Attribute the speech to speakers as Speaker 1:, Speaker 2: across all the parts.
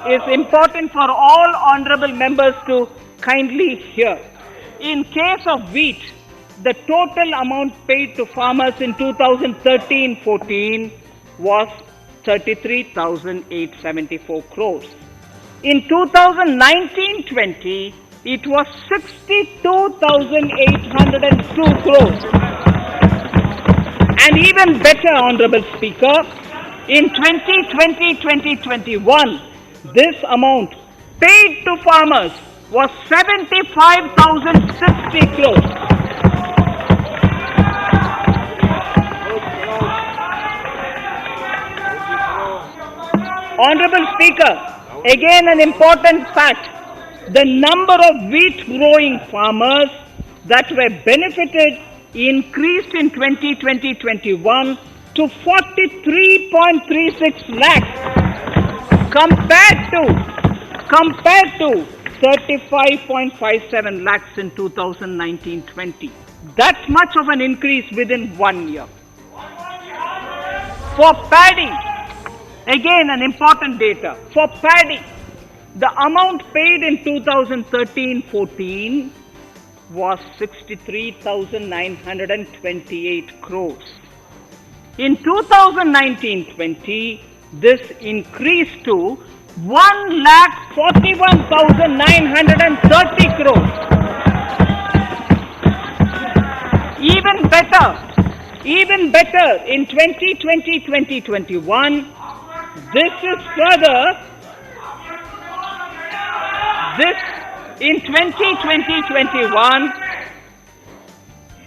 Speaker 1: is important for all honorable members to kindly hear. In case of wheat, the total amount paid to farmers in 2013-14 was 33,874 crores. In 2019-20, it was 62,802 crores. And even better, Honorable Speaker, in 2020-2021, this amount paid to farmers was 75,060 crores. Honorable Speaker, again an important fact, the number of wheat growing farmers that were benefited increased in 2020-21 to 43.36 lakhs compared to 35.57 lakhs in 2019-20. That much of an increase within 1 year. For paddy, again an important data. For paddy, the amount paid in 2013-14 was 63,928 crores. In 2019-20, this increased to 1,41,930 crores. Even better, in 2020-2021,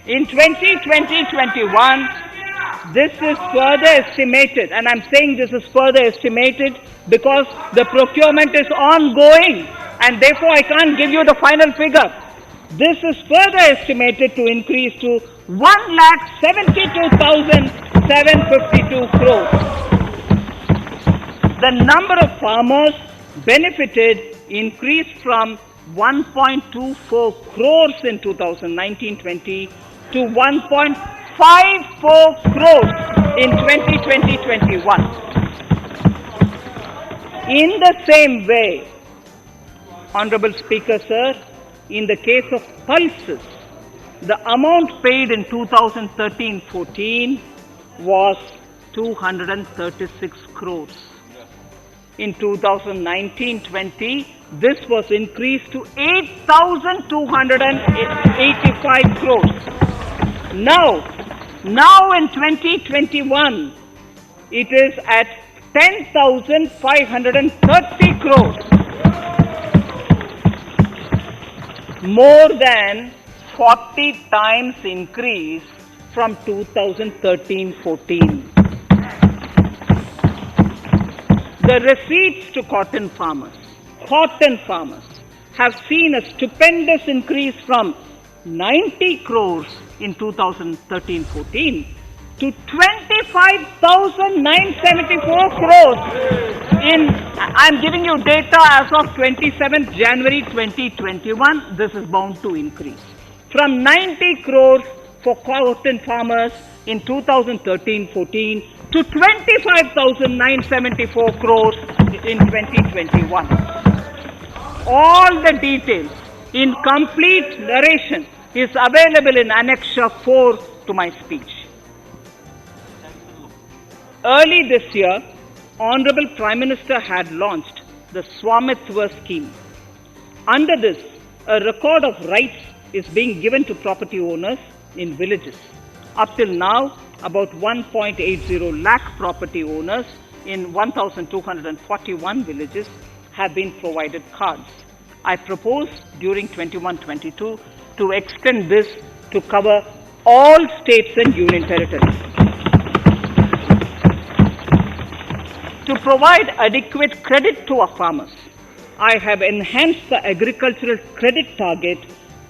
Speaker 1: in 2020-21, this is further estimated, and I'm saying this is further estimated because the procurement is ongoing, and therefore I can't give you the final figure. This is further estimated to increase to 1,72,752 crores. The number of farmers benefited increased from 1.24 crores in 2019-20 to 1.54 crores in 2020-21. In the same way, Honorable Speaker, sir, in the case of pulses, the amount paid in 2013-14 was 236 crores. In 2019-20, this was increased to 8,285 crores. Now in 2021, it is at 10,530 crores. More than 40 times increase from 2013-14. The receipts to cotton farmers have seen a stupendous increase from 90 crores in 2013-14 to 25,974 crores I'm giving you data as of 27th January 2021. This is bound to increase. From 90 crores for cotton farmers in 2013-14 to 25,974 crores in 2021. All the details in complete narration is available in Annexure 4 to my speech. Early this year, Honorable Prime Minister had launched the Swamitva scheme. Under this, a record of rights is being given to property owners in villages. Up till now, about 1.80 lakh property owners in 1,241 villages have been provided cards. I propose during 21-22 to extend this to cover all states and union territories. To provide adequate credit to our farmers, I have enhanced the agricultural credit target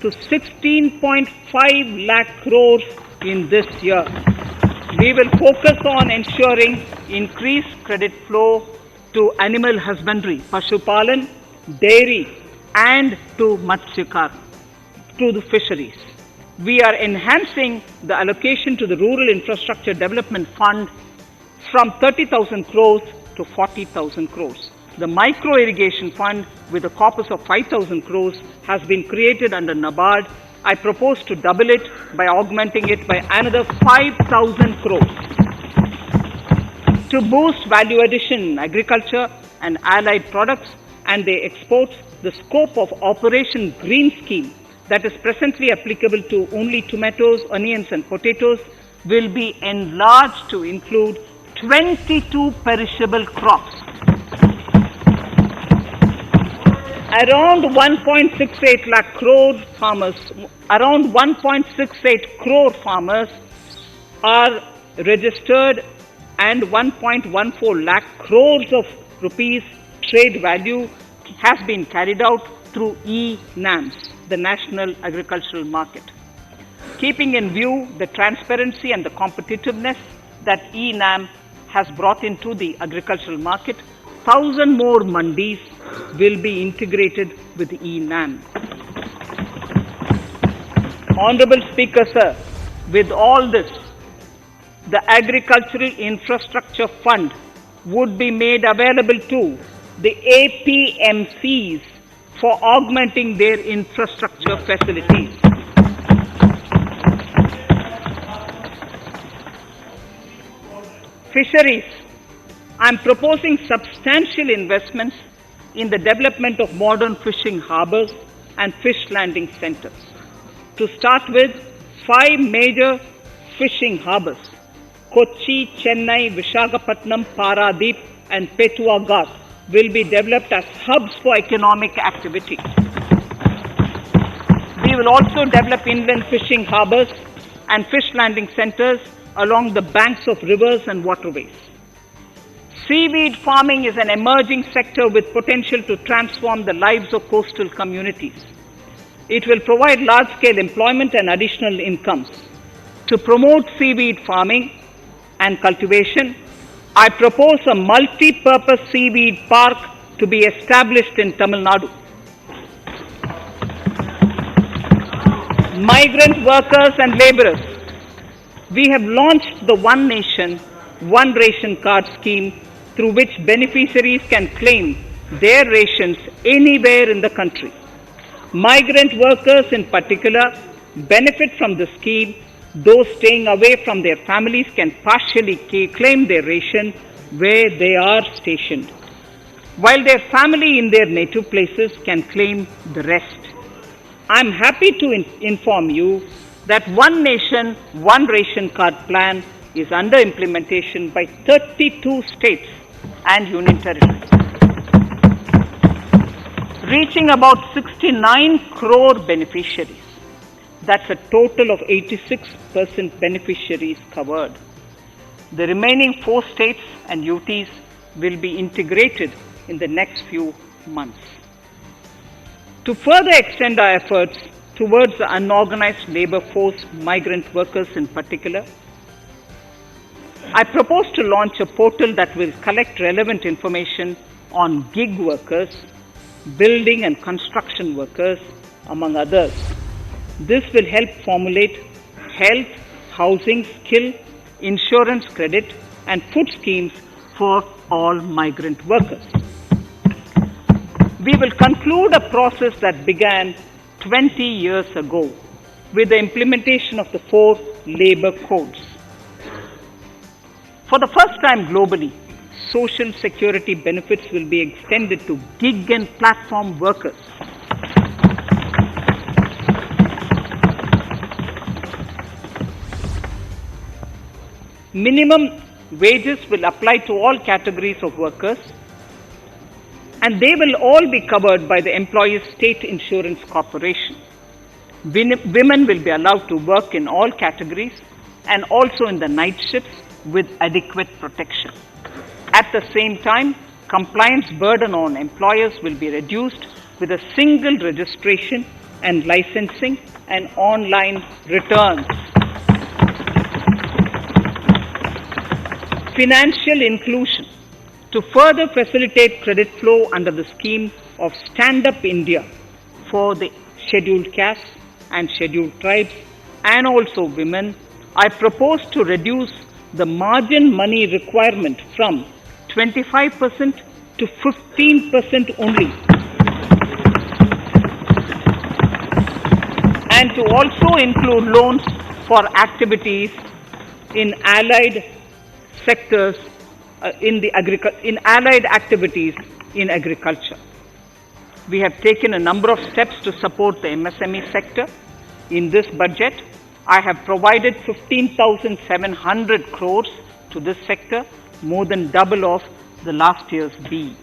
Speaker 1: to 16.5 lakh crores in this year. We will focus on ensuring increased credit flow to animal husbandry, Pashupalan, dairy, and to Matsyakar, to the fisheries. We are enhancing the allocation to the Rural Infrastructure Development Fund from 30,000 crores to 40,000 crores. The Micro Irrigation Fund with a corpus of 5,000 crores has been created under NABARD. I propose to double it by augmenting it by another 5,000 crores. To boost value addition in agriculture and allied products and their exports, the scope of Operation Green Scheme that is presently applicable to only tomatoes, onions and potatoes will be enlarged to include 22 perishable crops. Around 1.68 lakh crore farmers, around 1.68 crore farmers are registered and 1.14 lakh crores of rupees trade value has been carried out through e-NAMs, the National Agricultural Market. Keeping in view the transparency and the competitiveness that e-NAM has brought into the agricultural market, 1,000 more mandis will be integrated with e-NAM. Honorable Speaker, sir, with all this, the Agricultural Infrastructure Fund would be made available to the APMCs for augmenting their infrastructure facilities. Fisheries. I am proposing substantial investments in the development of modern fishing harbors and fish landing centers. To start with, 5 major fishing harbors, Kochi, Chennai, Visakhapatnam, Paradip and Petua Ghat, will be developed as hubs for economic activity. We will also develop inland fishing harbors and fish landing centers along the banks of rivers and waterways. Seaweed farming is an emerging sector with potential to transform the lives of coastal communities. It will provide large-scale employment and additional incomes. To promote seaweed farming and cultivation, I propose a multi-purpose seaweed park to be established in Tamil Nadu. Migrant workers and laborers. We have launched the One Nation, One Ration Card scheme through which beneficiaries can claim their rations anywhere in the country. Migrant workers in particular benefit from the scheme. Those staying away from their families can partially claim their ration where they are stationed, while their family in their native places can claim the rest. I am happy to inform you that One Nation, One Ration Card plan is under implementation by 32 states and union territories, reaching about 69 crore beneficiaries. That's a total of 86% beneficiaries covered. The remaining 4 states and UTs will be integrated in the next few months. To further extend our efforts towards the unorganized labor force, migrant workers in particular, I propose to launch a portal that will collect relevant information on gig workers, building and construction workers, among others. This will help formulate health, housing, skill, insurance credit and food schemes for all migrant workers. We will conclude a process that began 20 years ago with the implementation of the 4 labor codes. For the first time globally, social security benefits will be extended to gig and platform workers. Minimum wages will apply to all categories of workers, and they will all be covered by the Employees State Insurance Corporation. Women will be allowed to work in all categories and also in the night shifts with adequate protection. At the same time, compliance burden on employers will be reduced with a single registration and licensing and online returns. Financial inclusion. To further facilitate credit flow under the scheme of Stand Up India for the scheduled castes and scheduled tribes and also women, I propose to reduce the margin money requirement from 25% to 15% only, and to also include loans for activities in allied sectors, in allied activities in agriculture. We have taken a number of steps to support the MSME sector. In this budget, I have provided 15,700 crores to this sector, more than double of the last year's B.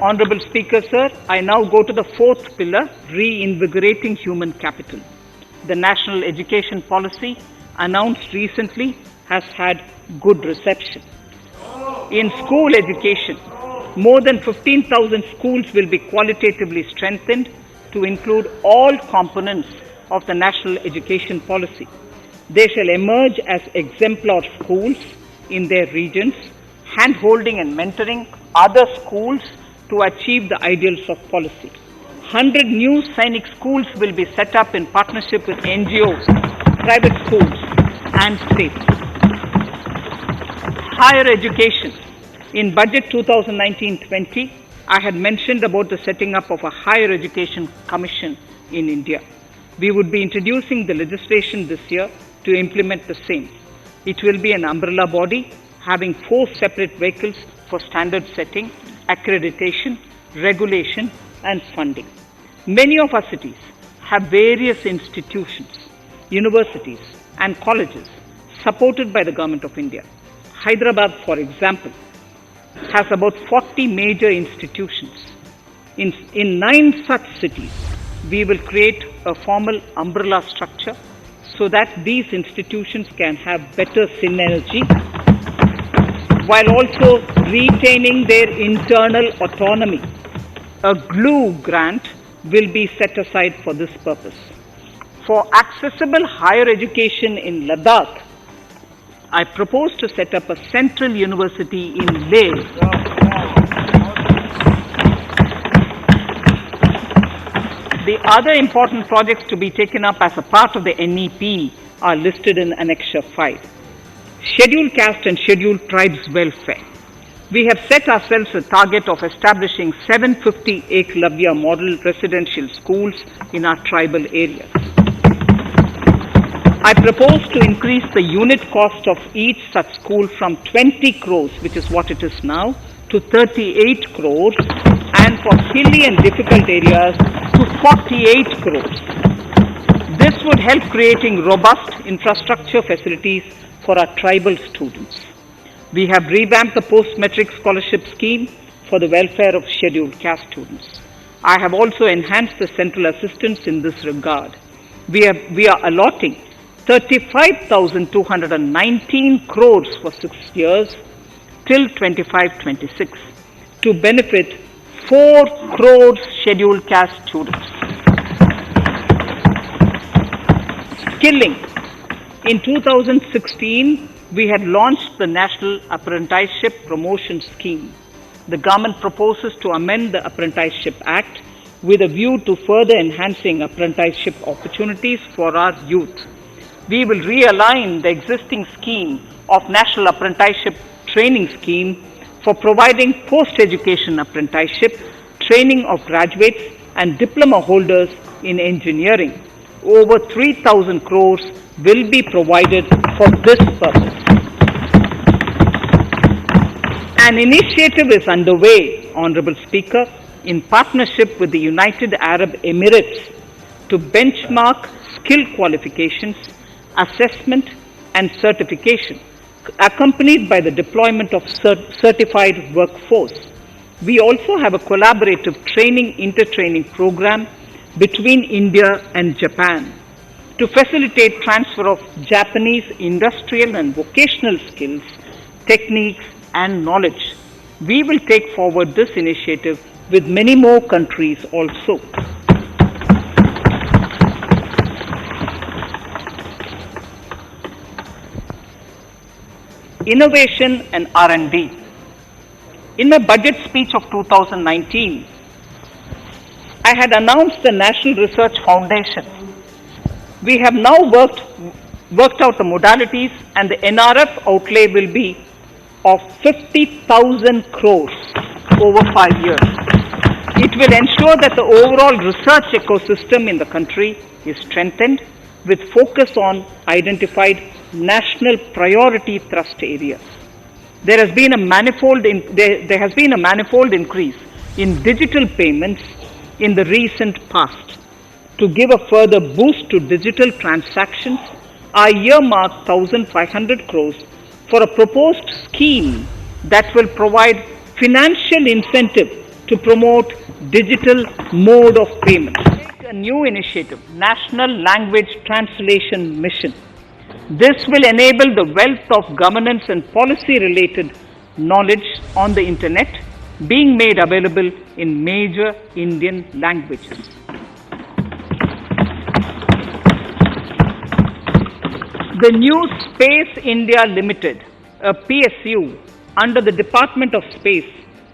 Speaker 1: Honorable Speaker, sir, I now go to the fourth pillar, reinvigorating human capital. The national education policy announced recently has had good reception. In school education, more than 15,000 schools will be qualitatively strengthened to include all components of the national education policy. They shall emerge as exemplar schools in their regions, hand-holding and mentoring other schools to achieve the ideals of policy. 100 new Sainik schools will be set up in partnership with NGOs, private schools and states. Higher education. In budget 2019-20, I had mentioned about the setting up of a higher education commission in India. We would be introducing the legislation this year to implement the same. It will be an umbrella body having 4 separate vehicles for standard setting, accreditation, regulation and funding. Many of our cities have various institutions, universities and colleges supported by the Government of India. Hyderabad, for example, has about 40 major institutions. In 9 such cities, we will create a formal umbrella structure so that these institutions can have better synergy while also retaining their internal autonomy. A glue grant will be set aside for this purpose. For accessible higher education in Ladakh, I propose to set up a central university in Leh. The other important projects to be taken up as a part of the NEP are listed in Annexure 5. Scheduled caste and scheduled tribes welfare. We have set ourselves a target of establishing 750 Okhlaya model residential schools in our tribal areas. I propose to increase the unit cost of each such school from 20 crores, which is what it is now, to 38 crores, and for hilly and difficult areas to 48 crores. This would help creating robust infrastructure facilities for our tribal students. We have revamped the post-matric scholarship scheme for the welfare of scheduled caste students. I have also enhanced the central assistance in this regard. We are allotting 35,219 crores for 6 years till 25-26 to benefit 4 crores scheduled caste students. Skilling. In 2016, we had launched the National Apprenticeship Promotion Scheme. The government proposes to amend the Apprenticeship Act with a view to further enhancing apprenticeship opportunities for our youth. We will realign the existing scheme of National Apprenticeship Training Scheme for providing post-education apprenticeship, training of graduates and diploma holders in engineering. Over 3,000 crores will be provided for this purpose. An initiative is underway, Honorable Speaker, in partnership with the United Arab Emirates to benchmark skill qualifications, assessment and certification, accompanied by the deployment of certified workforce. We also have a collaborative training intertraining program between India and Japan to facilitate transfer of Japanese industrial and vocational skills, techniques and knowledge. We will take forward this initiative with many more countries also. Innovation and R&D. In my budget speech of 2019, I had announced the National Research Foundation. We have now worked out the modalities, and the NRF outlay will be of 50,000 crores over 5 years. It will ensure that the overall research ecosystem in the country is strengthened with focus on identified national priority thrust areas. There has been a manifold increase in digital payments in the recent past. To give a further boost to digital transactions, I earmark 1,500 crores for a proposed scheme that will provide financial incentive to promote digital mode of payment. A new initiative, National Language Translation Mission. This will enable the wealth of governance and policy related knowledge on the internet being made available in major Indian languages. The new Space India Limited, a PSU under the Department of Space,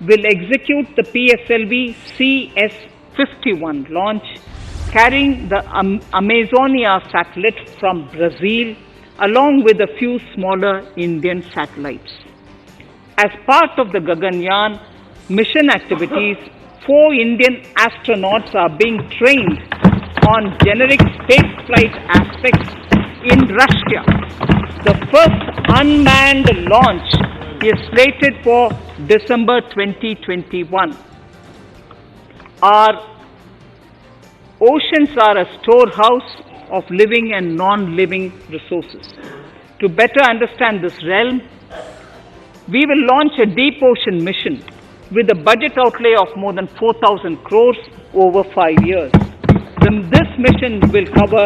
Speaker 1: will execute the PSLV CS-51 launch carrying the Amazonia satellite from Brazil along with a few smaller Indian satellites. As part of the Gaganyaan mission activities, 4 Indian astronauts are being trained on generic spaceflight aspects in Russia. The first unmanned launch is slated for December 2021. Our oceans are a storehouse of living and non-living resources. To better understand this realm, we will launch a deep ocean mission with a budget outlay of more than 4,000 crores over 5 years. This mission will cover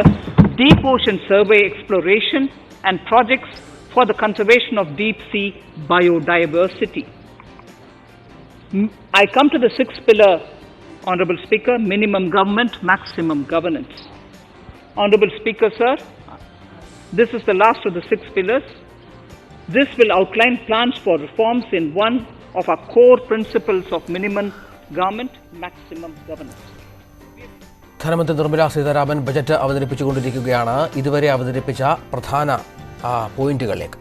Speaker 1: deep ocean survey exploration and projects for the conservation of deep sea biodiversity. I come to the 6th pillar, Honorable Speaker, minimum government, maximum governance. Honorable Speaker, sir, this is the last of the 6 pillars. This will outline plans for reforms in one of our core principles of minimum government, maximum governance.
Speaker 2: ധനമന്ത്രി Nirmala Sitharaman budget അവതരിപ്പിച്ചുകൊണ്ടിരിക്കുകയാണ്. ഇതുവരെ അവതരിപ്പിച്ച പ്രധാന പോയിന്റുകളിലേക്ക്.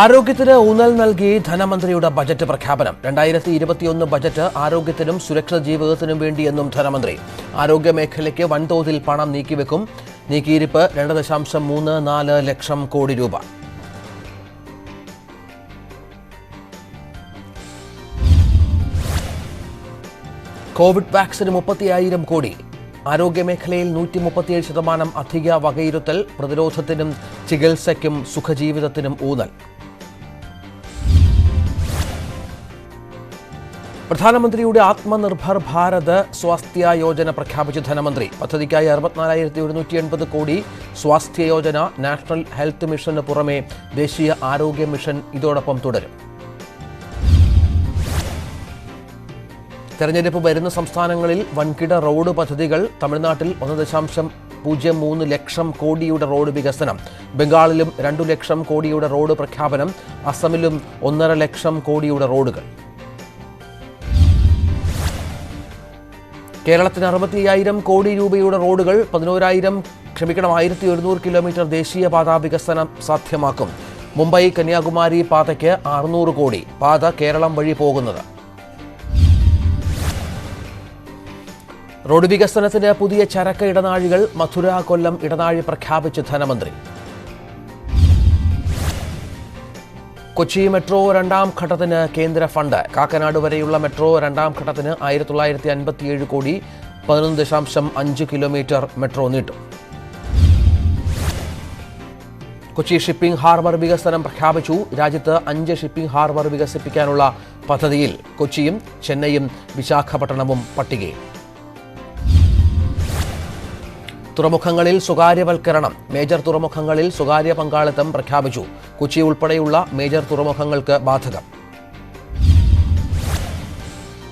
Speaker 2: ആരോഗ്യത്തിന് ഊന്നൽ നൽകി ധനമന്ത്രിയുടെ budget പ്രഖ്യാപനം. 2021 budget ആരോഗ്യത്തിനും സുരക്ഷിത ജീവിതത്തിനും വേണ്ടിയെന്നും ധനമന്ത്രി. ആരോഗ്യ മേഖലയ്ക്ക് വൻതോതിൽ പണം നീക്കിവെക്കും. നീക്കിയിരിപ്പ് 2.34 ലക്ഷം കോടി രൂപ. കോവിഡ് വാക്സിന് 30,000 കോടി. ആരോഗ്യമേഖലയിൽ 137% അധിക വകയിരുത്തൽ. പ്രതിരോധത്തിനും ചികിത്സയ്ക്കും സുഖജീവിതത്തിനും ഊന്നൽ. പ്രധാനമന്ത്രിയുടെ ആത്മനിർഭർ ഭാരത് സ്വാസ്ഥ്യ യോജന പ്രഖ്യാപിച്ച ധനമന്ത്രി. പദ്ധതിക്കായി 64,180 കോടി. സ്വാസ്ഥ്യ യോജന, നാഷണൽ ഹെൽത്ത് മിഷന് പുറമെ ദേശീയ ആരോഗ്യ മിഷൻ ഇതോടൊപ്പം തുടരും. തെരഞ്ഞെടുപ്പ് വരുന്ന സംസ്ഥാനങ്ങളിൽ വൻകിട റോഡ് പദ്ധതികൾ. തമിഴ്നാട്ടിൽ 1.03 ലക്ഷം കോടിയുടെ റോഡ് വികസനം. ബംഗാളിലും 2 ലക്ഷം കോടിയുടെ റോഡ് പ്രഖ്യാപനം. അസമിലും 1.5 ലക്ഷം കോടിയുടെ റോഡുകൾ. കേരളത്തിന് 65,000 കോടി രൂപയുടെ റോഡുകൾ. 1,100 കിലോമീറ്റർ ദേശീയപാത വികസനം സാധ്യമാക്കും. മുംബൈ കന്യാകുമാരി പാതയ്ക്ക് 600 കോടി. പാത കേരളം വഴി പോകുന്നത്. റോഡ് വികസനത്തിന് പുതിയ ചരക്ക് ഇടനാഴികൾ. മധുര കൊല്ലം ഇടനാഴി പ്രഖ്യാപിച്ച് ധനമന്ത്രി. കൊച്ചി മെട്രോ 2ാം ഘട്ടത്തിന് കേന്ദ്ര ഫണ്ട്. കാക്കനാട് വരെയുള്ള മെട്രോ 2ാം ഘട്ടത്തിന് 1957 കോടി. 11.5 കിലോമീറ്റർ മെട്രോ നീട്ടും. കൊച്ചി ഷിപ്പിംഗ് ഹാർബർ വികസനം പ്രഖ്യാപിച്ചു. രാജ്യത്ത് 5 ഷിപ്പിംഗ് ഹാർബർ വികസിപ്പിക്കാനുള്ള പദ്ധതിയിൽ കൊച്ചിയും ചെന്നൈയും വിശാഖപട്ടണവും പട്ടികയിൽ. തുറമുഖങ്ങളിൽ സ്വകാര്യവൽക്കരണം. മേജർ തുറമുഖങ്ങളിൽ സ്വകാര്യ പങ്കാളിത്തം പ്രഖ്യാപിച്ചു. കൊച്ചി ഉൾപ്പെടെയുള്ള മേജർ തുറമുഖങ്ങൾക്ക് ബാധകം.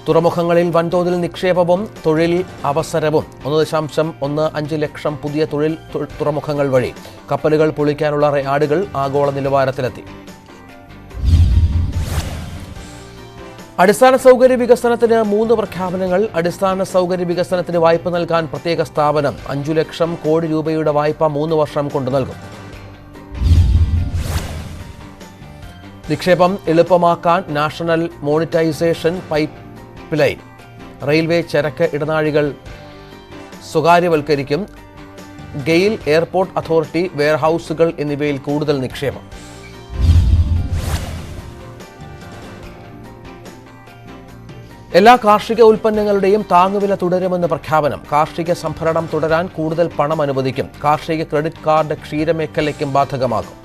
Speaker 2: തുറമുഖങ്ങളിൽ വൻതോതിൽ നിക്ഷേപവും തൊഴിൽ അവസരവും. 1.15 ലക്ഷം പുതിയ തൊഴിൽ തുറമുഖങ്ങൾ വഴി. കപ്പലുകൾ പൊളിക്കാനുള്ള യാർഡുകൾ ആഗോള നിലവാരത്തിലെത്തി. അടിസ്ഥാന സൗകര്യ വികസനത്തിന് 3 പ്രഖ്യാപനങ്ങൾ. അടിസ്ഥാന സൗകര്യ വികസനത്തിന് വായ്പ നൽകാൻ പ്രത്യേക സ്ഥാപനം. 5 ലക്ഷം കോടി രൂപയുടെ വായ്പ 3 വർഷം കൊണ്ട് നൽകും. നിക്ഷേപം എളുപ്പമാക്കാൻ national monetisation pipeline, railway ചരക്ക് ഇടനാഴികൾ സ്വകാര്യവൽക്കരിക്കും, ഗെയിൽ, എയർപോർട്ട് അതോറിറ്റി, വെയർഹൌസുകൾ എന്നിവയിൽ കൂടുതൽ നിക്ഷേപം. എല്ലാ കാർഷിക ഉൽപ്പന്നങ്ങളുടെയും താങ്ങുവില തുടരുമെന്ന് പ്രഖ്യാപനം. കാർഷിക സംഭരണം തുടരാൻ കൂടുതൽ പണം അനുവദിക്കും. കാർഷിക ക്രെഡിറ്റ് കാർഡ് ക്ഷീരമേഖലയ്ക്കും ബാധകമാകും.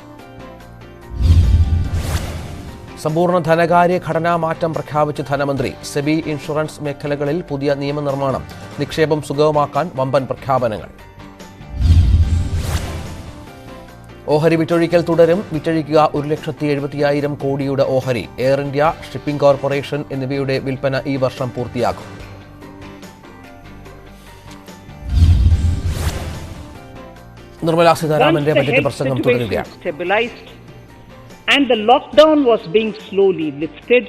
Speaker 2: സമ്പൂർണ്ണ ധനകാര്യ ഘടനാ മാറ്റം പ്രഖ്യാപിച്ച ധനമന്ത്രി. സെബി, ഇൻഷുറൻസ് മേഖലകളിൽ പുതിയ നിയമനിർമ്മാണം. നിക്ഷേപം സുഗമമാക്കാൻ വമ്പൻ പ്രഖ്യാപനങ്ങൾ. ഓഹരി വിറ്റൊഴിക്കൽ തുടരും. വിറ്റഴിക്കുക 1,70,000 കോടിയുടെ ഓഹരി. എയർ ഇന്ത്യ, ഷിപ്പിംഗ് കോർപ്പറേഷൻ എന്നിവയുടെ വിൽപ്പന ഈ വർഷം പൂർത്തിയാക്കും. നിർമ്മല സീതാരാമന്റെ ബജറ്റ് പ്രസംഗം തുടരുകയാണ്.
Speaker 1: And the lockdown was being slowly lifted,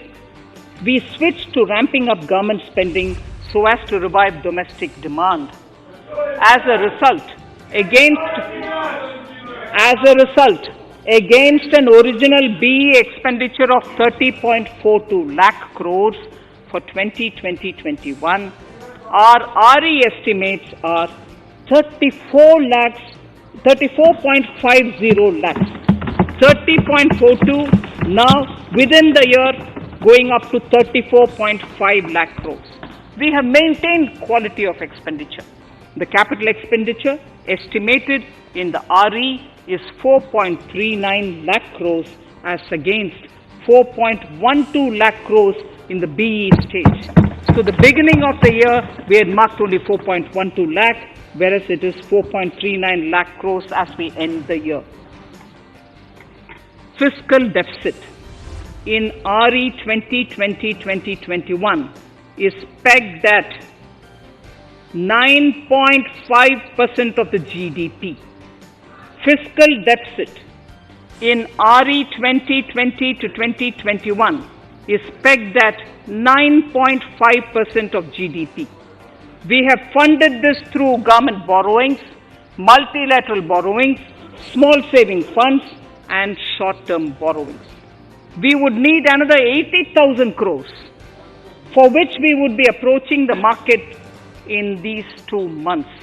Speaker 1: we switched to ramping up government spending so as to revive domestic demand. As a result, against an original BE expenditure of 30.42 lakh crores for 2020-21, our RE estimates are 34.50 lakhs. 30.42 now within the year going up to 34.5 lakh crores. We have maintained quality of expenditure. The capital expenditure estimated in the RE is 4.39 lakh crores as against 4.12 lakh crores in the BE stage. So the beginning of the year we had marked only 4.12 lakh, whereas it is 4.39 lakh crores as we end the year. Fiscal deficit in RE 2020-2021 is pegged at 9.5% of the GDP. Fiscal deficit in RE 2020-2021 is pegged at 9.5% of GDP. We have funded this through government borrowings, multilateral borrowings, small saving funds, and short-term borrowings. We would need another 80,000 crores, for which we would be approaching the market in these 2 months.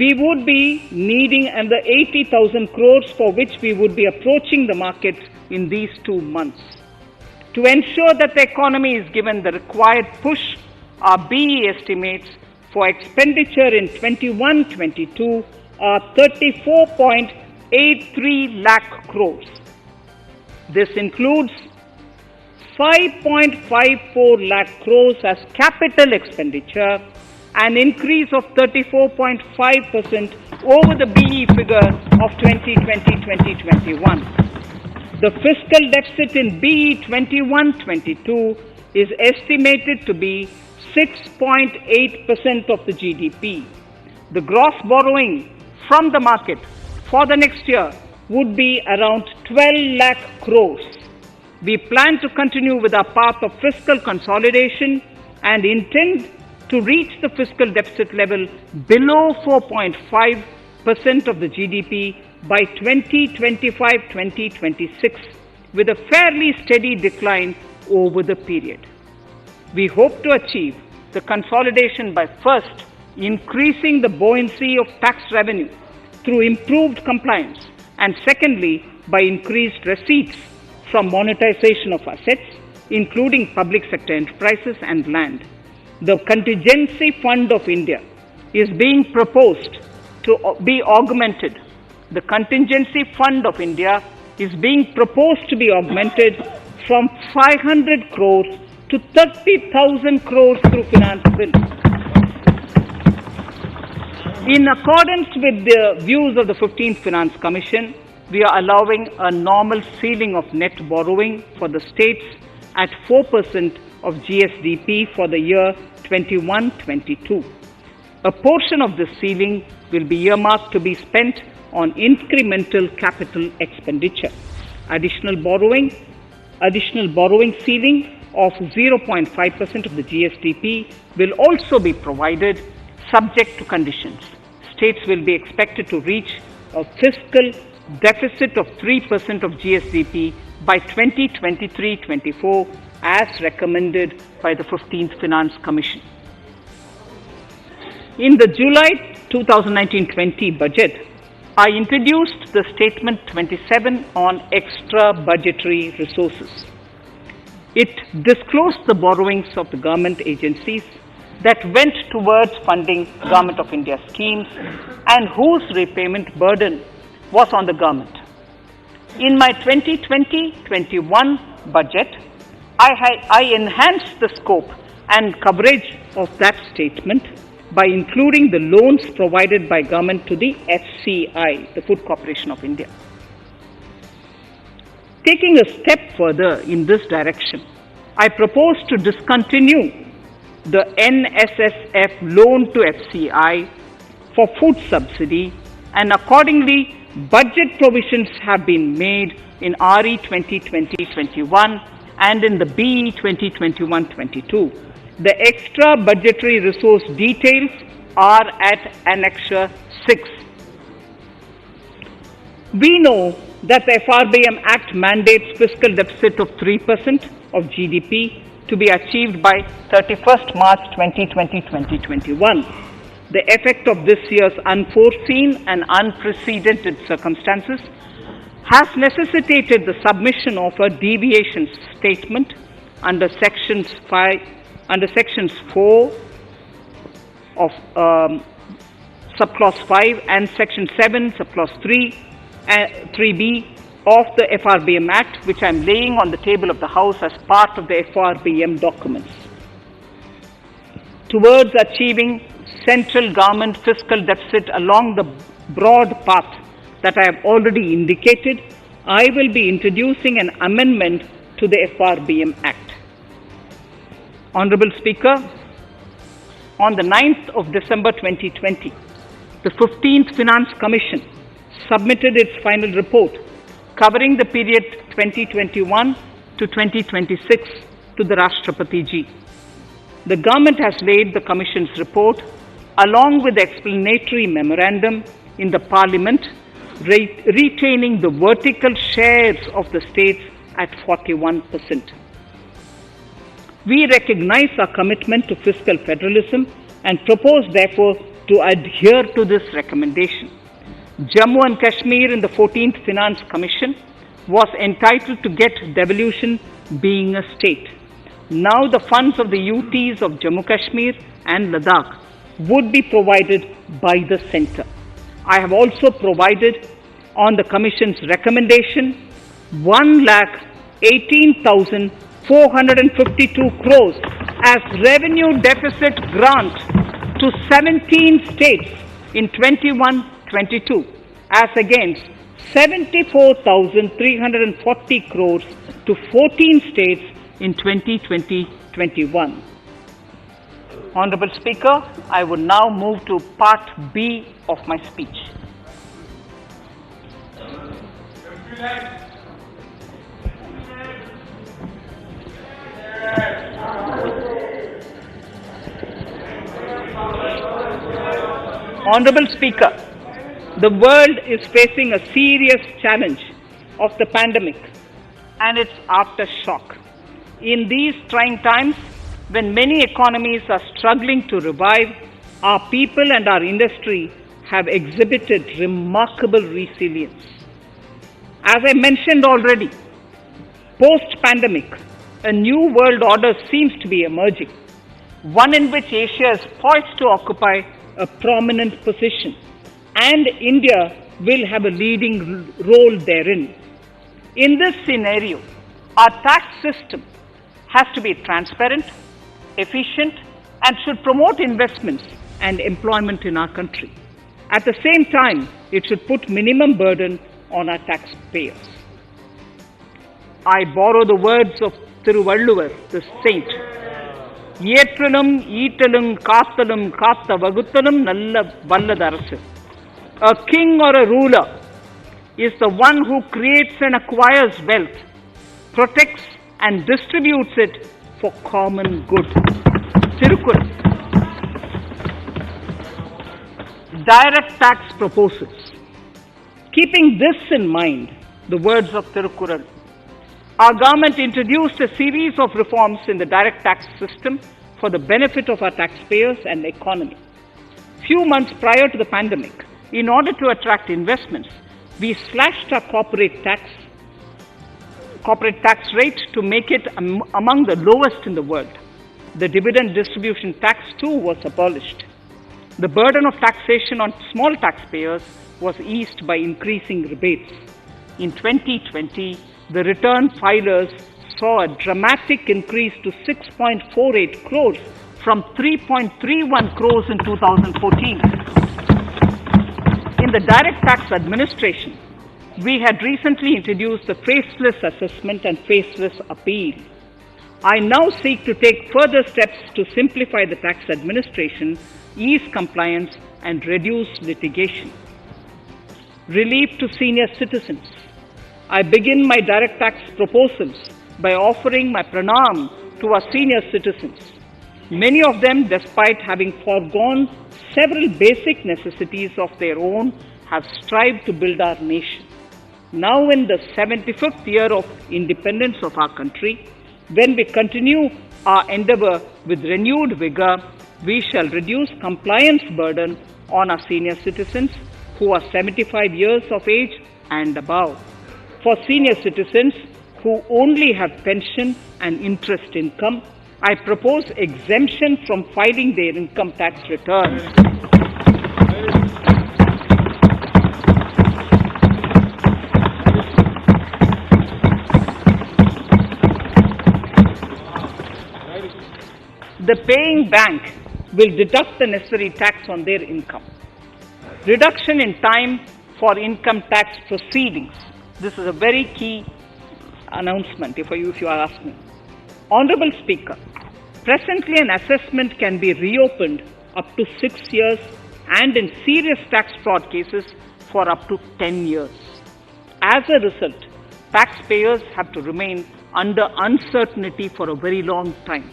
Speaker 1: We would be needing another 80,000 crores, for which we would be approaching the market in these 2 months. To ensure that the economy is given the required push, our BE estimates for expenditure in 21-22 are 34.83 lakh crores. This includes 5.54 lakh crores as capital expenditure, an increase of 34.5% over the BE figure of 2020-2021. The fiscal deficit in BE 21-22 is estimated to be 6.8% of the GDP. The gross borrowing from the market for the next year would be around 12 lakh crores. We plan to continue with our path of fiscal consolidation and intend to reach the fiscal deficit level below 4.5% of the GDP by 2025-2026, with a fairly steady decline over the period. We hope to achieve the consolidation by first increasing the buoyancy of tax revenue through improved compliance, and secondly by increased receipts from monetization of assets, including public sector enterprises and land. The Contingency Fund of India is being proposed to be augmented. The Contingency Fund of India is being proposed to be augmented from 500 crores to 30,000 crores through finance bill. In accordance with the views of the 15th Finance Commission, we are allowing a normal ceiling of net borrowing for the states at 4% of GSDP for the year 21-22. A portion of this ceiling will be earmarked to be spent on incremental capital expenditure. Additional borrowing ceiling of 0.5% of the GSDP will also be provided, subject to conditions. States will be expected to reach a fiscal deficit of 3% of GSDP by 2023-24 as recommended by the 15th Finance Commission. In the July 2019-20 budget, I introduced the Statement 27 on extra budgetary resources. It disclosed the borrowings of the government agencies that went towards funding Government of India schemes and whose repayment burden was on the government. In my 2020-21 budget, I enhanced the scope and coverage of that statement by including the loans provided by government to the FCI, the Food Corporation of India. Taking a step further in this direction, I propose to discontinue the NSSF loan to FCI for food subsidy, and accordingly, budget provisions have been made in RE 2020-21 and in the BE 2021-22. The extra budgetary resource details are at Annexure 6. We know that the FRBM Act mandates fiscal deficit of 3% of GDP to be achieved by 31st March 2020-2021. The effect of this year's unforeseen and unprecedented circumstances has necessitated the submission of a deviation statement under Sections 4 of Subclause 5 and Section 7, Subclause 3b of the FRBM Act, which I am laying on the table of the House as part of the FRBM documents. Towards achieving central government fiscal deficit along the broad path that I have already indicated, I will be introducing an amendment to the FRBM Act. Honorable Speaker, on the 9th of December 2020, the 15th Finance Commission submitted its final report covering the period 2021 to 2026 to the Rashtrapati Ji. The government has laid the Commission's report along with the explanatory memorandum in the Parliament, retaining the vertical shares of the states at 41%. We recognize our commitment to fiscal federalism and propose, therefore, to adhere to this recommendation. Jammu and Kashmir in the 14th Finance Commission was entitled to get devolution being a state. Now the funds of the UTs of Jammu Kashmir and Ladakh would be provided by the centre. I have also provided on the Commission's recommendation 1,18,452 crores as revenue deficit grant to 17 states in 21-22 as against 74,340 crores to 14 states in 2020-21. Honorable Speaker, I would now move to Part B of my speech. Honorable Speaker, the world is facing a serious challenge of the pandemic and its aftershock. In these trying times, when many economies are struggling to revive, our people and our industry have exhibited remarkable resilience. As I mentioned already, post-pandemic, a new world order seems to be emerging, one in which Asia is poised to occupy a prominent position, and India will have a leading role therein. In this scenario, our tax system has to be transparent, efficient, and should promote investments and employment in our country. At the same time, it should put minimum burden on our taxpayers. I borrow the words of Thiruvalluvar, the saint. Yetralum, Eatalum, Kathalum, Katha Vaguthalum, Nalla Valladarasu. A king or a ruler is the one who creates and acquires wealth, protects and distributes it for common good. Tirukkural. Direct tax proposals. Keeping this in mind, the words of Tirukkural, our government introduced a series of reforms in the direct tax system for the benefit of our taxpayers and economy. Few months prior to the pandemic, in order to attract investments, we slashed our corporate tax rate to make it among the lowest in the world. The dividend distribution tax too was abolished. The burden of taxation on small taxpayers was eased by increasing rebates. In 2020, the return filers saw a dramatic increase to 6.48 crores from 3.31 crores in 2014. In the direct tax administration, we had recently introduced the faceless assessment and faceless appeal. I now seek to take further steps to simplify the tax administration, ease compliance, and reduce litigation. Relief to senior citizens. I begin my direct tax proposals by offering my pranam to our senior citizens. Many of them, despite having foregone several basic necessities of their own, have strived to build our nation. Now in the 75th year of independence of our country, when we continue our endeavour with renewed vigour, we shall reduce compliance burden on our senior citizens who are 75 years of age and above. For senior citizens who only have pension and interest income, I propose exemption from filing their income tax returns. The paying bank will deduct the necessary tax on their income. Reduction in time for income tax proceedings. This is a very key announcement if you are asking. Honourable Speaker, presently an assessment can be reopened up to 6 years and in serious tax fraud cases for up to 10 years. As a result, taxpayers have to remain under uncertainty for a very long time.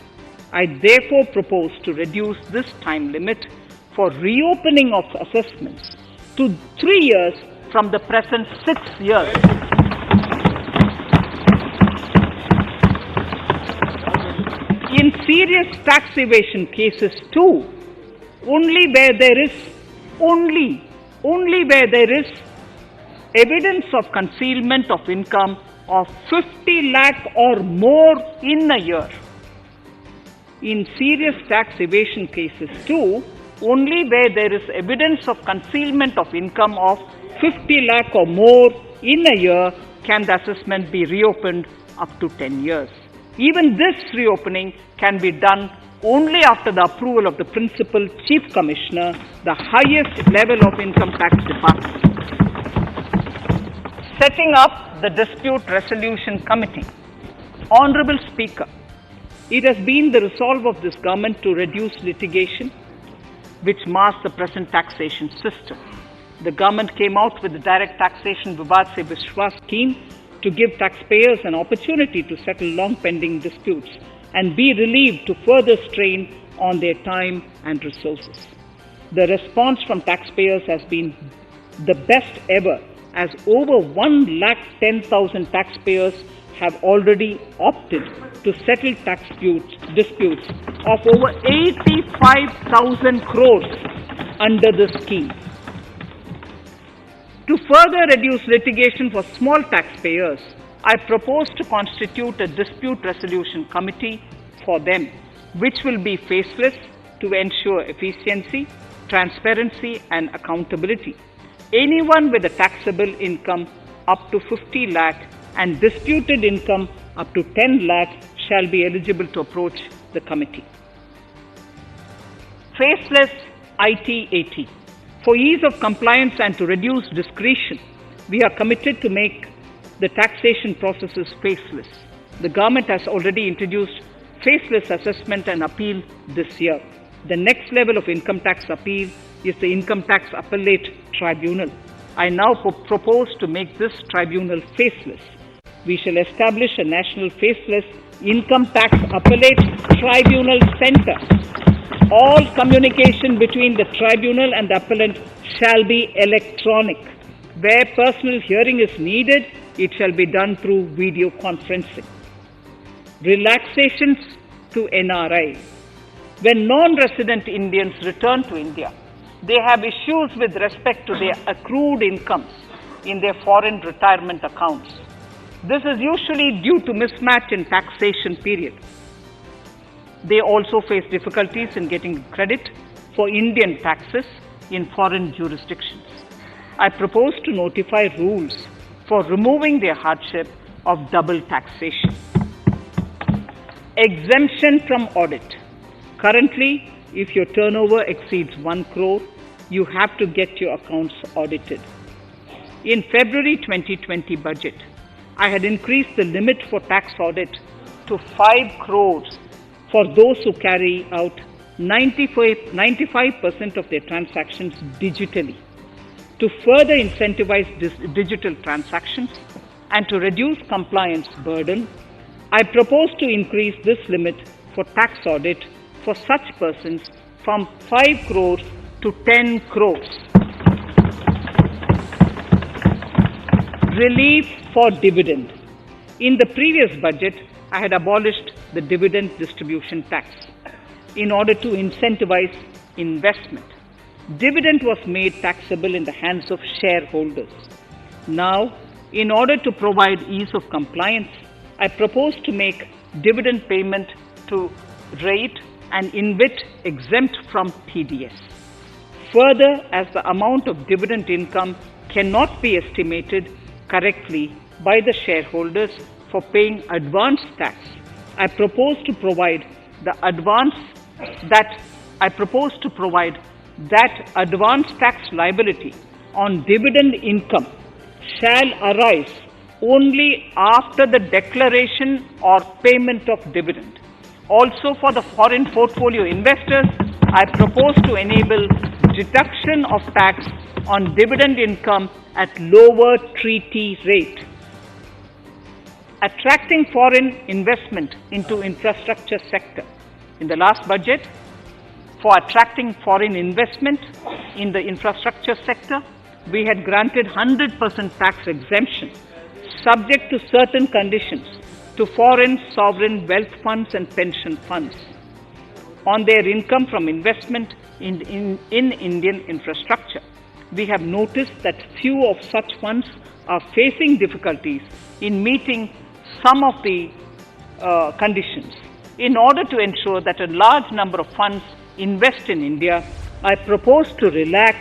Speaker 1: I therefore propose to reduce this time limit for reopening of assessments to 3 years from the present 6 years. In serious tax evasion cases too, only where there is evidence of concealment of income of 50 lakh or more in a year. In serious tax evasion cases too, only where there is evidence of concealment of income of 50 lakh or more in a year can the assessment be reopened up to 10 years. Even this reopening can be done only after the approval of the Principal Chief Commissioner, the highest level of Income Tax Department. Setting up the Dispute Resolution Committee. Honourable Speaker, it has been the resolve of this government to reduce litigation which mars the present taxation system. The government came out with the Direct Taxation Vivad Se Vishwas scheme to give taxpayers an opportunity to settle long-pending disputes and be relieved to further strain on their time and resources. The response from taxpayers has been the best ever, as over 110,000 taxpayers have already opted to settle tax disputes of over 85,000 crores under the scheme. To further reduce litigation for small taxpayers, I propose to constitute a dispute resolution committee for them, which will be faceless to ensure efficiency, transparency and accountability. Anyone with a taxable income up to 50 lakh and disputed income up to 10 lakh shall be eligible to approach the committee. Faceless IT-AT. For ease of compliance and to reduce discretion, we are committed to make the taxation processes faceless. The government has already introduced faceless assessment and appeal this year. The next level of income tax appeal is the Income Tax Appellate Tribunal. I now propose to make this tribunal faceless. We shall establish a national faceless Income Tax Appellate Tribunal Center. All communication between the tribunal and the appellant shall be electronic. Where personal hearing is needed, it shall be done through video conferencing. Relaxations to NRI. When non-resident Indians return to India, they have issues with respect to their accrued incomes in their foreign retirement accounts. This is usually due to mismatch in taxation period. They also face difficulties in getting credit for Indian taxes in foreign jurisdictions. I propose to notify rules for removing their hardship of double taxation. Exemption from audit. Currently, if your turnover exceeds 1 crore, you have to get your accounts audited. In February 2020 budget, I had increased the limit for tax audit to 5 crores for those who carry out 95% of their transactions digitally. To further incentivize digital transactions and to reduce compliance burden, I propose to increase this limit for tax audit for such persons from 5 crores to 10 crores. Relief for dividend. In the previous budget, I had abolished the dividend distribution tax in order to incentivize investment. Dividend was made taxable in the hands of shareholders. Now, in order to provide ease of compliance, I propose to make dividend payment to rate and InvIT exempt from TDS. Further, as the amount of dividend income cannot be estimated correctly by the shareholders for paying advance tax, I propose to provide that advance tax liability on dividend income shall arise only after the declaration or payment of dividend. Also, for the foreign portfolio investors, I propose to enable deduction of tax on dividend income at lower treaty rate. Attracting foreign investment into infrastructure sector. In the last budget, for attracting foreign investment in the infrastructure sector, we had granted 100% tax exemption subject to certain conditions to foreign sovereign wealth funds and pension funds on their income from investment in Indian infrastructure. We have noticed that few of such funds are facing difficulties in meeting some of the conditions. In order to ensure that a large number of funds invest in India, I propose to relax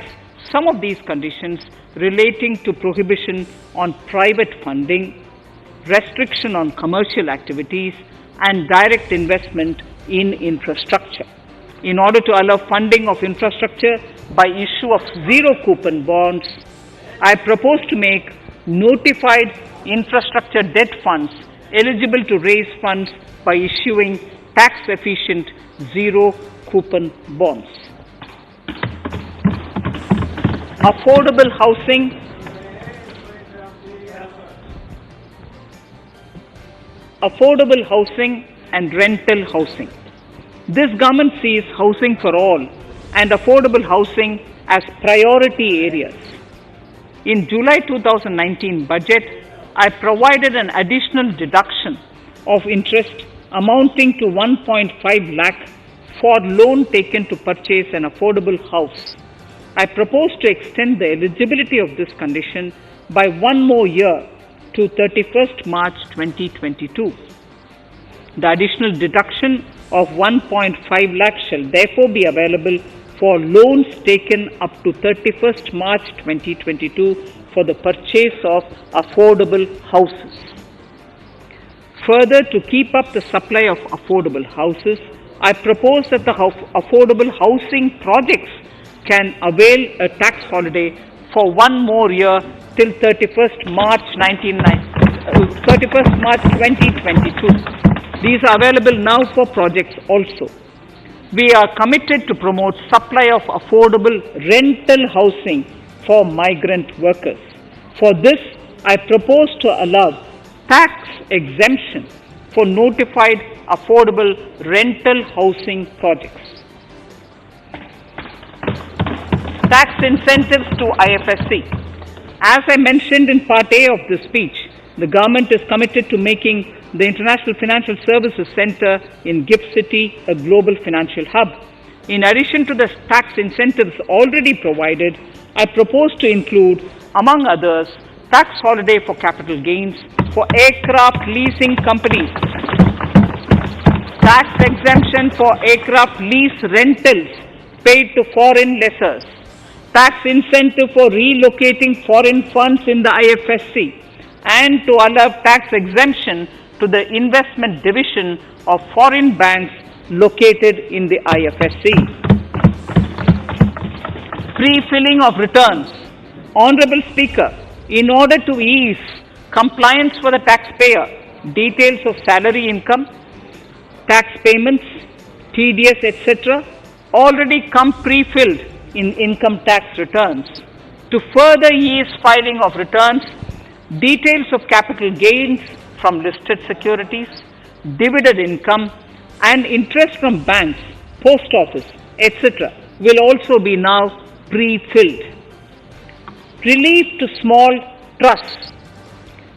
Speaker 1: some of these conditions relating to prohibition on private funding, restriction on commercial activities, and direct investment in infrastructure. In order to allow funding of infrastructure by issue of zero coupon bonds, I propose to make notified infrastructure debt funds eligible to raise funds by issuing tax-efficient zero coupon bonds. Affordable housing and rental housing. This government sees housing for all and affordable housing as priority areas. In July 2019 budget, I provided an additional deduction of interest amounting to 1.5 lakh for loan taken to purchase an affordable house. I propose to extend the eligibility of this condition by 1 more year to 31st March 2022. The additional deduction of 1.5 lakh shall therefore be available for loans taken up to 31st March 2022 for the purchase of affordable houses. Further, to keep up the supply of affordable houses, I propose that the affordable housing projects can avail a tax holiday for 1 more year till 31st March 2022. These are available now for projects also. We are committed to promote supply of affordable rental housing for migrant workers. For this, I propose to allow tax exemption for notified affordable rental housing projects. Tax incentives to Ifsc. As I mentioned in Part A of this speech, the government is committed to making the International Financial Services Center in GIFT City a global financial hub. In addition to the tax incentives already provided, I propose to include, among others, tax holiday for capital gains for aircraft leasing companies, tax exemption for aircraft lease rentals paid to foreign lessors, tax incentive for relocating foreign funds in the Ifsc, and to allow tax exemption to the investment division of foreign banks located in the Ifsc. Pre-filling of returns. Honorable Speaker, in order to ease compliance for the taxpayer, details of salary income, tax payments, TDS, etc. already come pre-filled in income tax returns. To further ease filing of returns, details of capital gains from listed securities, dividend income, and interest from banks, post office, etc. will also be now pre-filled. Relief to small trusts.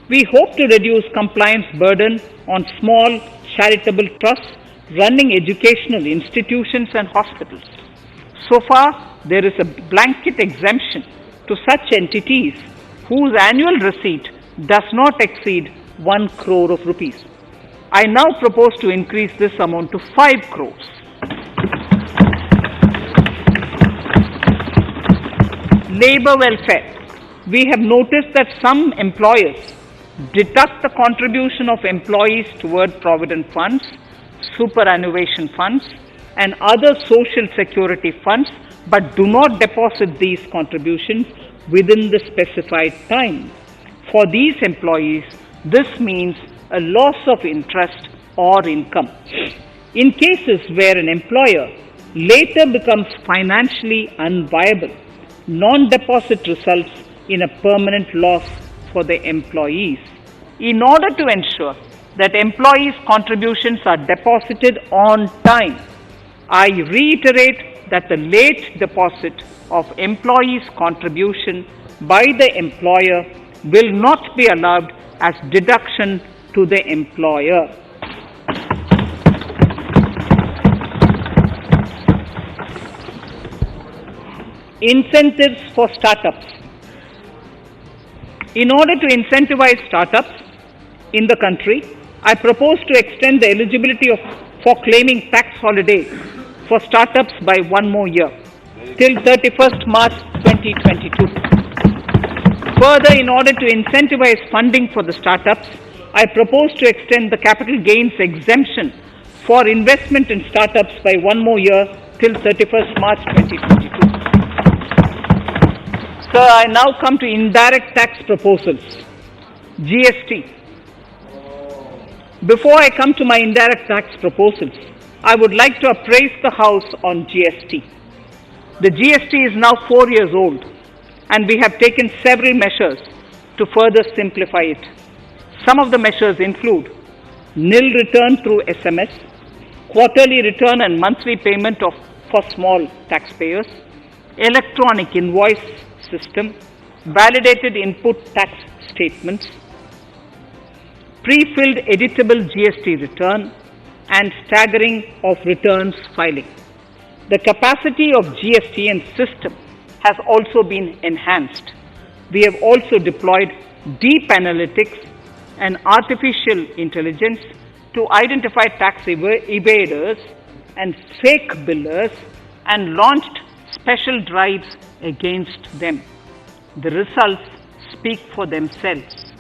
Speaker 1: We hope to reduce compliance burden on small charitable trusts running educational institutions and hospitals. So far, there is a blanket exemption to such entities whose annual receipt does not exceed 1 crore of rupees. I now propose to increase this amount to 5 crores. Labor welfare. We have noticed that some employers deduct the contribution of employees toward provident funds, superannuation funds, and other social security funds, but do not deposit these contributions within the specified time. For these employees, this means a loss of interest or income. In cases where an employer later becomes financially unviable, non-deposit results in a permanent loss for the employees. In order to ensure that employees' contributions are deposited on time, I reiterate that the late deposit of employees' contribution by the employer will not be allowed as deduction to the employer. Incentives for startups. In order to incentivize startups in the country, I propose to extend the eligibility for claiming tax holiday for startups by 1 more year, till 31st March 2022. Further, in order to incentivize funding for the startups, I propose to extend the capital gains exemption for investment in startups by 1 more year, till 31st March 2022. Sir, I now come to indirect tax proposals, GST. Before I come to my indirect tax proposals, I would like to appraise the House on GST. The GST is now 4 years old, and we have taken several measures to further simplify it. Some of the measures include nil return through SMS, quarterly return and monthly payment for small taxpayers, electronic invoice system, validated input tax statements, pre-filled editable GST return, and staggering of returns filing. The capacity of GST and system has also been enhanced. We have also deployed deep analytics and artificial intelligence to identify tax evaders and fake billers and launched special drives against them. The results speak for themselves.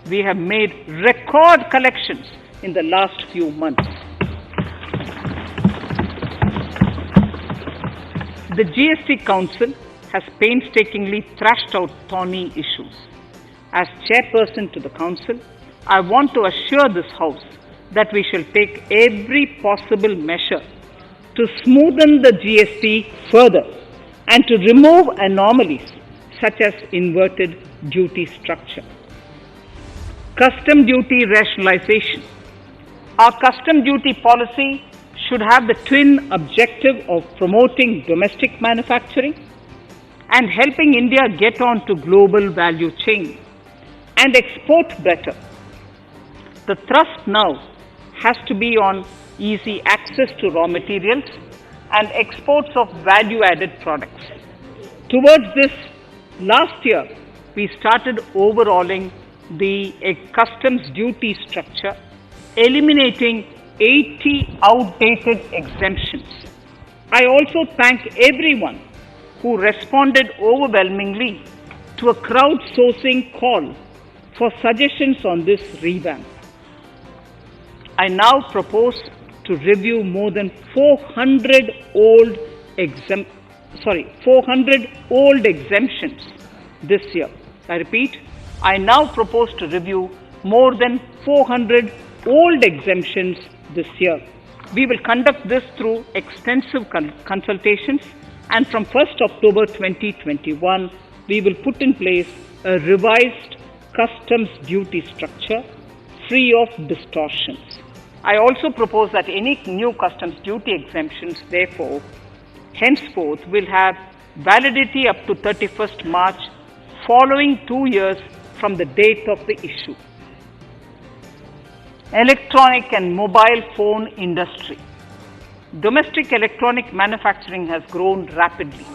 Speaker 1: We have made record collections in the last few months. The GST Council has painstakingly thrashed out thorny issues. As chairperson to the Council, I want to assure this House that we shall take every possible measure to smoothen the GST further and to remove anomalies such as inverted duty structure. Custom duty rationalization. Our custom duty policy should have the twin objective of promoting domestic manufacturing and helping India get on to global value chain and export better. The thrust now has to be on easy access to raw materials and exports of value-added products. Towards this, last year, we started overhauling the customs duty structure, eliminating 80 outdated exemptions. I also thank everyone who responded overwhelmingly to a crowdsourcing call for suggestions on this revamp. I now propose to review more than 400 old exemptions this year. I repeat, I now propose to review more than 400 old exemptions this year. We will conduct this through extensive consultations, and from 1st October 2021, we will put in place a revised customs duty structure free of distortions. I also propose that any new customs duty exemptions, therefore, henceforth will have validity up to 31st March following 2 years from the date of the issue. Electronic and mobile phone industry. Domestic electronic manufacturing has grown rapidly.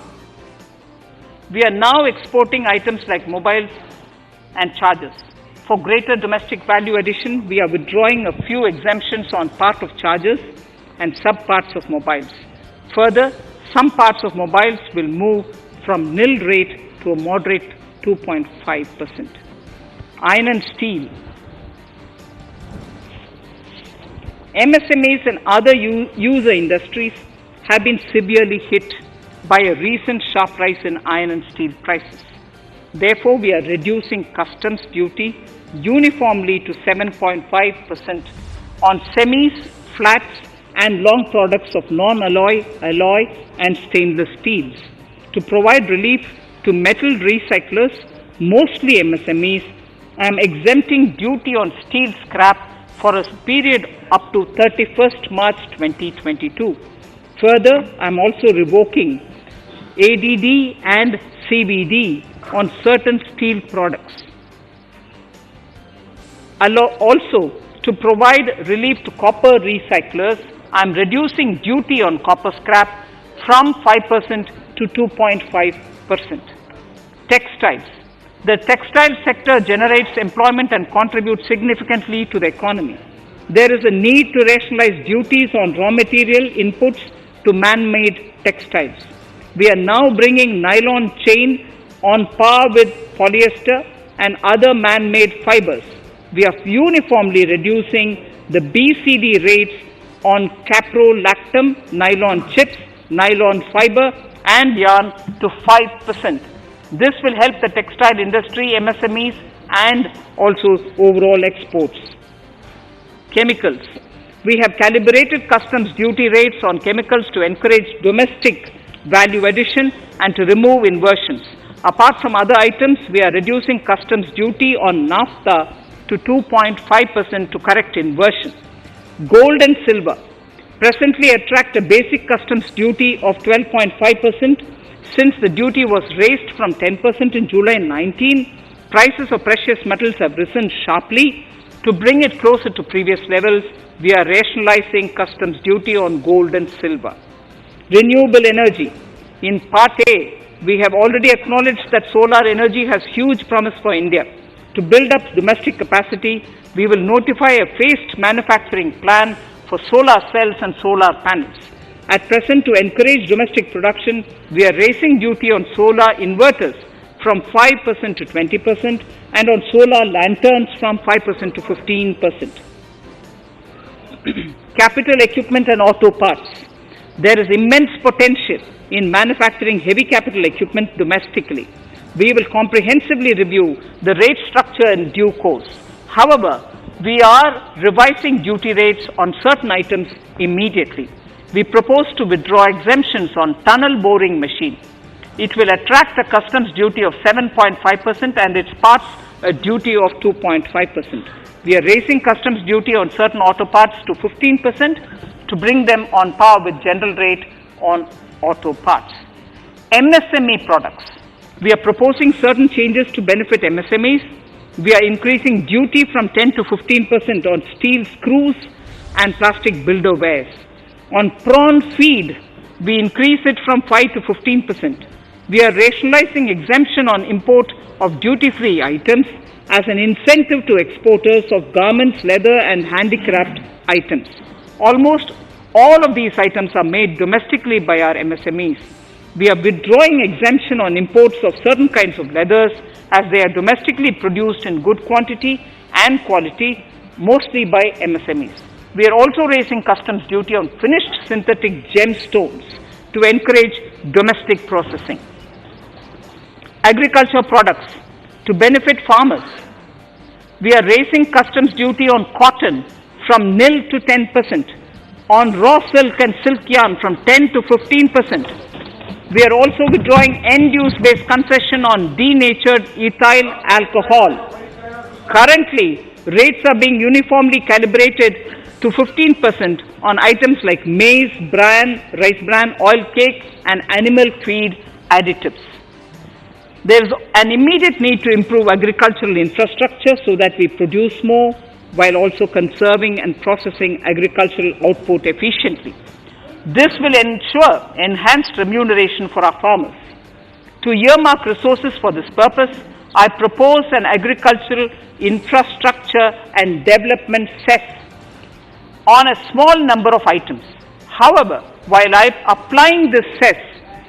Speaker 1: We are now exporting items like mobiles and chargers. For greater domestic value addition, we are withdrawing a few exemptions on part of chargers and sub-parts of mobiles. Further, some parts of mobiles will move from nil rate to a moderate 2.5%. Iron and steel. MSMEs and other user industries have been severely hit by a recent sharp rise in iron and steel prices. Therefore, we are reducing customs duty uniformly to 7.5% on semis, flats, and long products of non-alloy, alloy, and stainless steels. To provide relief to metal recyclers, mostly MSMEs, I am exempting duty on steel scrap for a period up to 31st March 2022. Further, I am also revoking ADD and CVD on certain steel products. Also, to provide relief to copper recyclers, I am reducing duty on copper scrap from 5% to 2.5%. Textiles. The textile sector generates employment and contributes significantly to the economy. There is a need to rationalize duties on raw material inputs to man-made textiles. We are now bringing nylon chain on par with polyester and other man-made fibers. We are uniformly reducing the BCD rates on caprolactam, nylon chips, nylon fiber, and yarn to 5%. This will help the textile industry, MSMEs, and also overall exports. Chemicals. We have calibrated customs duty rates on chemicals to encourage domestic value addition and to remove inversions. Apart from other items, we are reducing customs duty on naphtha to 2.5% to correct inversion. Gold and silver presently attract a basic customs duty of 12.5%. Since the duty was raised from 10% in July 19, prices of precious metals have risen sharply. To bring it closer to previous levels, we are rationalizing customs duty on gold and silver. Renewable energy. In Part A, we have already acknowledged that solar energy has huge promise for India. To build up domestic capacity, we will notify a phased manufacturing plan for solar cells and solar panels. At present, to encourage domestic production, we are raising duty on solar inverters from 5% to 20% and on solar lanterns from 5% to 15%. Capital equipment and auto parts. There is immense potential in manufacturing heavy capital equipment domestically. We will comprehensively review the rate structure in due course. However, we are revising duty rates on certain items immediately. We propose to withdraw exemptions on tunnel boring machine. It will attract a customs duty of 7.5% and its parts a duty of 2.5%. We are raising customs duty on certain auto parts to 15% to bring them on par with general rate on auto parts. MSME products. We are proposing certain changes to benefit MSMEs. We are increasing duty from 10 to 15% on steel screws and plastic builderwares. On prawn feed, we increase it from 5 to 15%. We are rationalizing exemption on import of duty-free items as an incentive to exporters of garments, leather and handicraft items. Almost all of these items are made domestically by our MSMEs. We are withdrawing exemption on imports of certain kinds of leathers as they are domestically produced in good quantity and quality, mostly by MSMEs. We are also raising customs duty on finished synthetic gemstones to encourage domestic processing. Agriculture products to benefit farmers. We are raising customs duty on cotton from nil to 10%, on raw silk and silk yarn from 10 to 15%. We are also withdrawing end-use based concession on denatured ethyl alcohol. Currently, rates are being uniformly calibrated to 15% on items like maize, bran, rice bran, oil cake and animal feed additives. There is an immediate need to improve agricultural infrastructure so that we produce more while also conserving and processing agricultural output efficiently. This will ensure enhanced remuneration for our farmers. To earmark resources for this purpose, I propose an agricultural infrastructure and development cess on a small number of items. However, while applying this cess,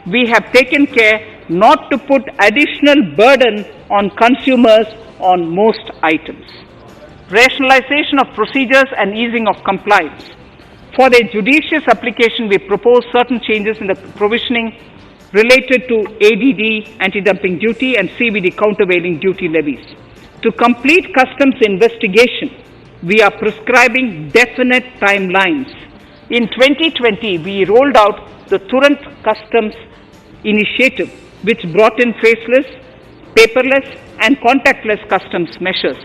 Speaker 1: we have taken care not to put additional burden on consumers on most items. Rationalization of procedures and easing of compliance. For their judicious application, we propose certain changes in the provisioning related to ADD, anti-dumping duty, and CVD, countervailing duty levies. To complete customs investigation, we are prescribing definite timelines. In 2020, we rolled out the Turant Customs Initiative, which brought in faceless, paperless, and contactless customs measures.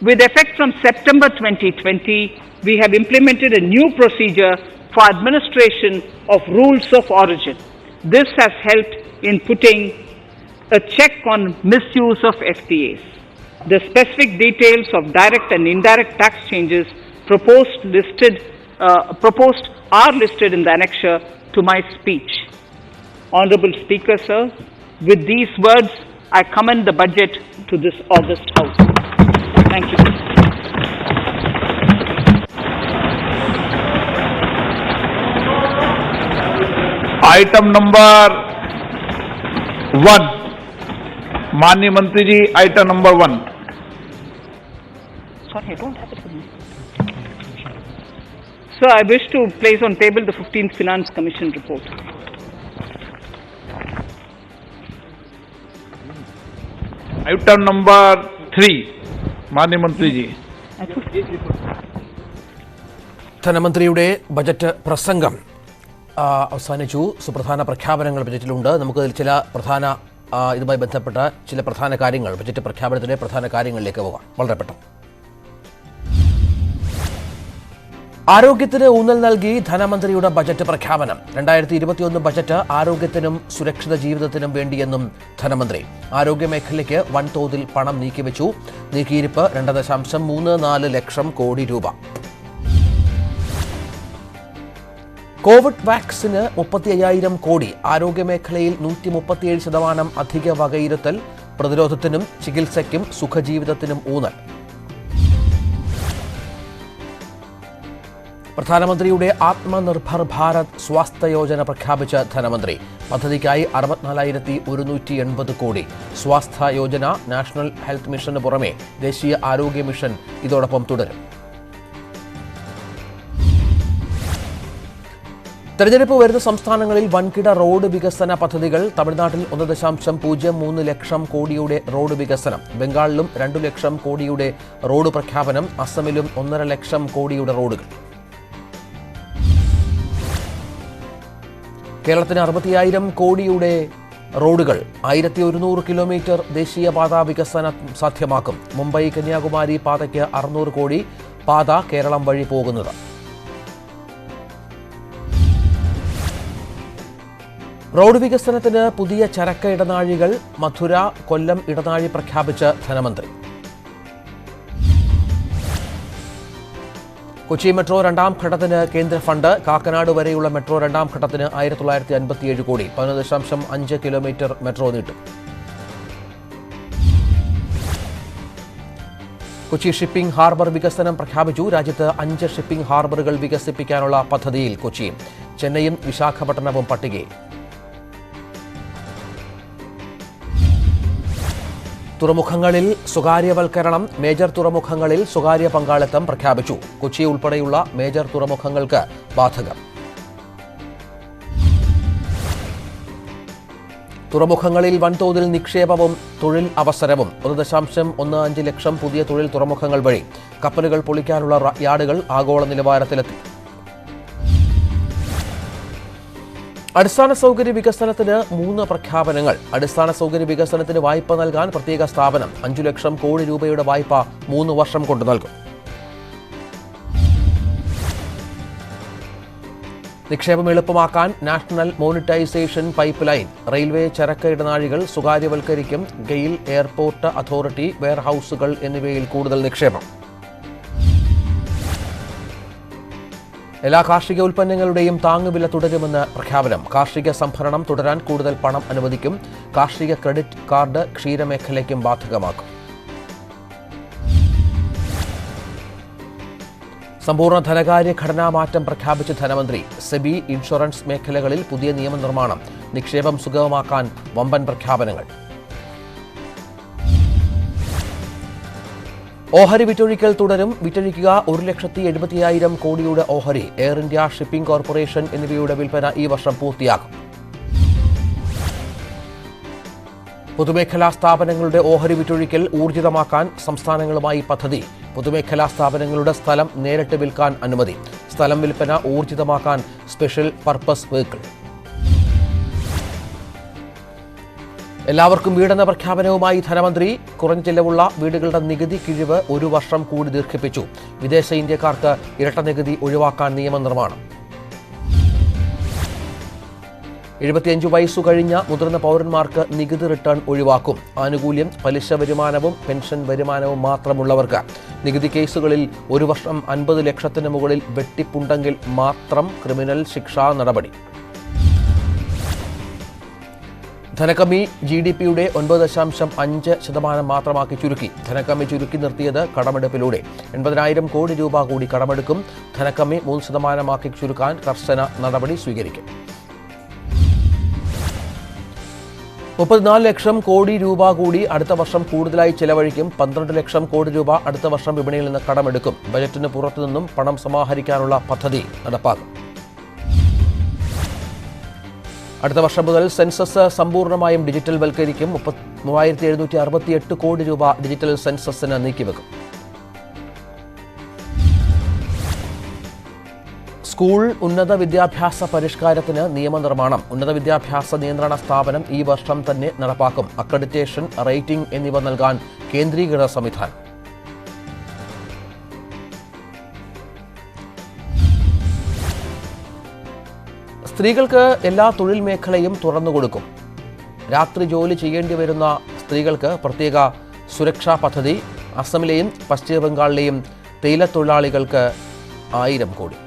Speaker 1: With effect from September 2020, we have implemented a new procedure for administration of rules of origin. This has helped in putting a check on misuse of FTAs. The specific details of direct and indirect tax changes proposed are listed in the annexure to my speech. Honorable Speaker, sir, with these words, I commend the budget to this august House. Thank you.
Speaker 3: Item number 1, माननीय मंत्री जी, item number 1.
Speaker 1: Sorry, I don't have it with me. Sir, I wish to place on table the 15th Finance Commission report.
Speaker 3: Item number 3, माननीय मंत्री जी.
Speaker 2: ധനമന്ത്രിയുടെ budget പ്രസംഗം അവസാനിച്ചു. സുപ്രധാന പ്രഖ്യാപനങ്ങൾ ബജറ്റിലുണ്ട്. നമുക്ക് ചില പ്രധാന ഇതുമായി ബന്ധപ്പെട്ട ചില പ്രധാന കാര്യങ്ങൾ, ബജറ്റ് പ്രഖ്യാപനത്തിലെ പ്രധാന കാര്യങ്ങളിലേക്ക് പോകാം. വളരെ പെട്ടെന്ന്. ആരോഗ്യത്തിന് ഊന്നൽ നൽകി ധനമന്ത്രിയുടെ ബജറ്റ് പ്രഖ്യാപനം. 2021 ബജറ്റ് ആരോഗ്യത്തിനും സുരക്ഷിത ജീവിതത്തിനും വേണ്ടിയെന്നും ധനമന്ത്രി. ആരോഗ്യമേഖലയ്ക്ക് വൻതോതിൽ പണം നീക്കിവെച്ചു. നീക്കിയിരിപ്പ് 2.34 ലക്ഷം കോടി രൂപ. കോവിഡ് വാക്സിന് 35,000 കോടി. ആരോഗ്യമേഖലയിൽ 137% അധിക വകയിരുത്തൽ. പ്രതിരോധത്തിനും ചികിത്സയ്ക്കും സുഖജീവിതത്തിനും ഊന്നൽ. പ്രധാനമന്ത്രിയുടെ ആത്മനിർഭർ ഭാരത് സ്വാസ്ഥ്യ യോജന പ്രഖ്യാപിച്ച ധനമന്ത്രി. പദ്ധതിക്കായി 64,180 കോടി. സ്വാസ്ഥ്യ യോജന, നാഷണൽ ഹെൽത്ത് മിഷന് പുറമെ ദേശീയ ആരോഗ്യ മിഷൻ ഇതോടൊപ്പം തുടരും. തെരഞ്ഞെടുപ്പ് വരുന്ന സംസ്ഥാനങ്ങളിൽ വൻകിട റോഡ് വികസന പദ്ധതികൾ. തമിഴ്നാട്ടിൽ 1.03 ലക്ഷം കോടിയുടെ റോഡ് വികസനം. ബംഗാളിലും 2 ലക്ഷം കോടിയുടെ റോഡ് പ്രഖ്യാപനം. അസമിലും 1.5 ലക്ഷം കോടിയുടെ റോഡുകൾ. കേരളത്തിന് 60,000 കോടിയുടെ റോഡുകൾ. 1100 കിലോമീറ്റർ ദേശീയപാത വികസനം സാധ്യമാക്കും. മുംബൈ കന്യാകുമാരി പാതയ്ക്ക് 600 കോടി. പാത കേരളം വഴി പോകുന്നത്. റോഡ് വികസനത്തിന് പുതിയ ചരക്ക് ഇടനാഴികൾ മധുര കൊല്ലം ഇടനാഴി പ്രഖ്യാപിച്ച് ധനമന്ത്രി. കൊച്ചി മെട്രോ രണ്ടാം ഘട്ടത്തിന് കേന്ദ്ര ഫണ്ട്. കാക്കനാട് വരെയുള്ള മെട്രോ രണ്ടാം ഘട്ടത്തിന് 1957 കോടി. 11.5 കിലോമീറ്റർ മെട്രോ നീട്ടും. കൊച്ചി ഷിപ്പിംഗ് ഹാർബർ വികസനം പ്രഖ്യാപിച്ചു. രാജ്യത്ത് 5 ഷിപ്പിംഗ് ഹാർബറുകൾ വികസിപ്പിക്കാനുള്ള പദ്ധതിയിൽ കൊച്ചിയും. ചെന്നൈയും വിശാഖപട്ടണവും പട്ടികയിൽ. തുറമുഖങ്ങളിൽ സ്വകാര്യവൽക്കരണം. മേജർ തുറമുഖങ്ങളിൽ സ്വകാര്യ പങ്കാളിത്തം പ്രഖ്യാപിച്ചു. കൊച്ചി ഉൾപ്പെടെയുള്ള മേജർ തുറമുഖങ്ങൾക്ക് ബാധകം. തുറമുഖങ്ങളിൽ വൻതോതിൽ നിക്ഷേപവും തൊഴിൽ അവസരവും. 1.15 ലക്ഷം പുതിയ തൊഴിൽ തുറമുഖങ്ങൾ വഴി കപ്പലുകൾ പൊളിക്കാനുള്ള യാർഡുകൾ ആഗോള നിലവാരത്തിലെത്തി. അടിസ്ഥാന സൗകര്യ വികസനത്തിന് 3 പ്രഖ്യാപനങ്ങൾ. അടിസ്ഥാന സൗകര്യ വികസനത്തിന് വായ്പ നൽകാൻ പ്രത്യേക സ്ഥാപനം. 5 ലക്ഷം കോടി രൂപയുടെ വായ്പ 3 വർഷം കൊണ്ട് നൽകും. നിക്ഷേപം എളുപ്പമാക്കാൻ national monetisation pipeline. Railway ചരക്ക് ഇടനാഴികൾ സ്വകാര്യവൽക്കരിക്കും. ഗെയിൽ, എയർപോർട്ട് അതോറിറ്റി, വെയർഹൌസുകൾ എന്നിവയിൽ കൂടുതൽ നിക്ഷേപം. എല്ലാ കാർഷിക ഉൽപ്പന്നങ്ങളുടെയും താങ്ങുവില തുടരുമെന്ന് പ്രഖ്യാപനം. കാർഷിക സംഭരണം തുടരാൻ കൂടുതൽ പണം അനുവദിക്കും. കാർഷിക ക്രെഡിറ്റ് കാർഡ് ക്ഷീരമേഖലയ്ക്കും ബാധകമാക്കും. സമ്പൂർണ്ണ ധനകാര്യ ഘടനാ മാറ്റം പ്രഖ്യാപിച്ച ധനമന്ത്രി. സെബി, ഇൻഷുറൻസ് മേഖലകളിൽ പുതിയ നിയമനിർമ്മാണം. നിക്ഷേപം സുഗമമാക്കാൻ വമ്പൻ പ്രഖ്യാപനങ്ങൾ. ഓഹരി വിറ്റൊഴിക്കൽ തുടരും. വിറ്റഴിക്കുക 1,70,70,000 കോടിയുടെ ഓഹരി. എയർ ഇന്ത്യ, ഷിപ്പിംഗ് കോർപ്പറേഷൻ എന്നിവയുടെ വിൽപ്പന ഈ വർഷം പൂർത്തിയാകും. പൊതുമേഖലാ സ്ഥാപനങ്ങളുടെ ഓഹരി വിറ്റൊഴിക്കൽ ഊർജിതമാക്കാൻ സംസ്ഥാനങ്ങളുമായി പദ്ധതി. പൊതുമേഖലാ സ്ഥാപനങ്ങളുടെ സ്ഥലം നേരിട്ട് വിൽക്കാൻ അനുമതി. സ്ഥലം വിൽപ്പന ഊർജിതമാക്കാൻ സ്പെഷ്യൽ പർപ്പസ് വെഹിക്കിൾ. എല്ലാവർക്കും വീടെന്ന പ്രഖ്യാപനവുമായി ധനമന്ത്രി. കുറഞ്ഞ ചെലവുള്ള വീടുകളുടെ നികുതി കിഴിവ് 1 വർഷം കൂടി ദീർഘിപ്പിച്ചു. വിദേശ ഇന്ത്യക്കാർക്ക് ഇരട്ട നികുതി ഒഴിവാക്കാൻ നിയമനിർമ്മാണം. 75 വയസ്സു കഴിഞ്ഞ മുതിർന്ന പൗരന്മാർക്ക് നികുതി റിട്ടേൺ ഒഴിവാക്കും. ആനുകൂല്യം പലിശ വരുമാനവും പെൻഷൻ വരുമാനവും മാത്രമുള്ളവർക്ക്. നികുതി കേസുകളിൽ 1 വർഷം 50 ലക്ഷത്തിന് മുകളിൽ വെട്ടിപ്പുണ്ടെങ്കിൽ മാത്രം ക്രിമിനൽ ശിക്ഷാ നടപടി. ധനകമ്മി GDPയുടെ 9.5% മാത്രമാക്കി ചുരുക്കി. ധനകമ്മി ചുരുക്കി നിർത്തിയത് കടമെടുപ്പിലൂടെ. 80,000 കോടി രൂപ കൂടി കടമെടുക്കും. ധനകമ്മി 3% ചുരുക്കാൻ കർശന നടപടി സ്വീകരിക്കും. 34 ലക്ഷം കോടി രൂപ കൂടി അടുത്ത വർഷം കൂടുതലായി ചെലവഴിക്കും. 12 ലക്ഷം കോടി രൂപ അടുത്ത വർഷം വിപണിയിൽ നിന്ന് കടമെടുക്കും. ബജറ്റിന് പുറത്തുനിന്നും പണം സമാഹരിക്കാനുള്ള പദ്ധതി നടപ്പാക്കും. അടുത്ത വർഷം മുതൽ സെൻസസ് സമ്പൂർണ്ണമായും ഡിജിറ്റൽ വൽക്കരിക്കും. 3768 കോടി രൂപ ഡിജിറ്റൽ സെൻസസിന് നീക്കിവെക്കും. സ്കൂൾ ഉന്നത വിദ്യാഭ്യാസ പരിഷ്കാരത്തിന് നിയമനിർമ്മാണം. ഉന്നത വിദ്യാഭ്യാസ നിയന്ത്രണ സ്ഥാപനം ഈ വർഷം തന്നെ നടപ്പാക്കും. അക്രഡിറ്റേഷൻ, റേറ്റിംഗ് എന്നിവ നൽകാൻ കേന്ദ്രീകൃത സംവിധാനം. സ്ത്രീകൾക്ക് എല്ലാ തൊഴിൽ മേഖലയും തുറന്നുകൊടുക്കും. രാത്രി ജോലി ചെയ്യേണ്ടി വരുന്ന സ്ത്രീകൾക്ക് പ്രത്യേക സുരക്ഷാ പദ്ധതി. അസമിലെയും പശ്ചിമ ബംഗാളിലെയും തേയിലത്തൊഴിലാളികൾക്ക് 1000 കോടി.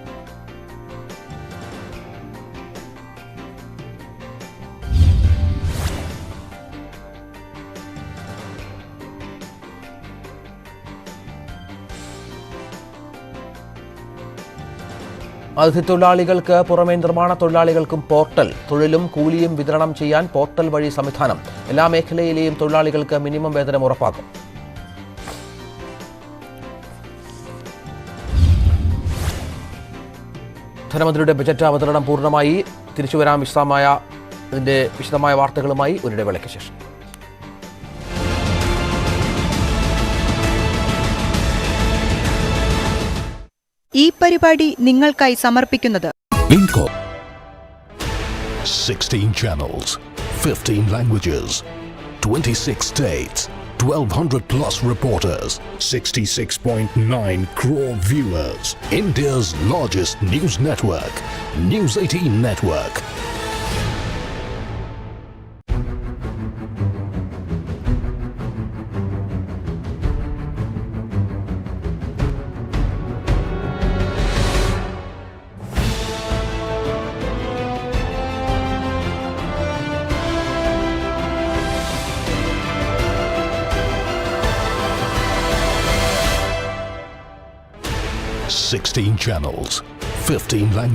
Speaker 2: അതിഥിത്തൊഴിലാളികൾക്ക് പുറമെ നിർമ്മാണ തൊഴിലാളികൾക്കും പോർട്ടൽ. തൊഴിലും കൂലിയും വിതരണം ചെയ്യാൻ പോർട്ടൽ വഴി സംവിധാനം. എല്ലാ മേഖലയിലെയും തൊഴിലാളികൾക്ക് മിനിമം വേതനം ഉറപ്പാക്കും. ധനമന്ത്രിയുടെ ബജറ്റ് അവതരണം പൂർണ്ണമായി. തിരിച്ചുവരാം വിശദമായ വാർത്തകളുമായി ഒരിടവേളയ്ക്ക് ശേഷം.
Speaker 4: ഈ പരിപാടി നിങ്ങൾക്കായി സമർപ്പിക്കുന്നത്
Speaker 5: 16 channels, 15 languages, 26 states, 1,200 plus reporters, 66.9 crore viewers. India's largest news network, News 18 Network. 16 channels, 15 languages.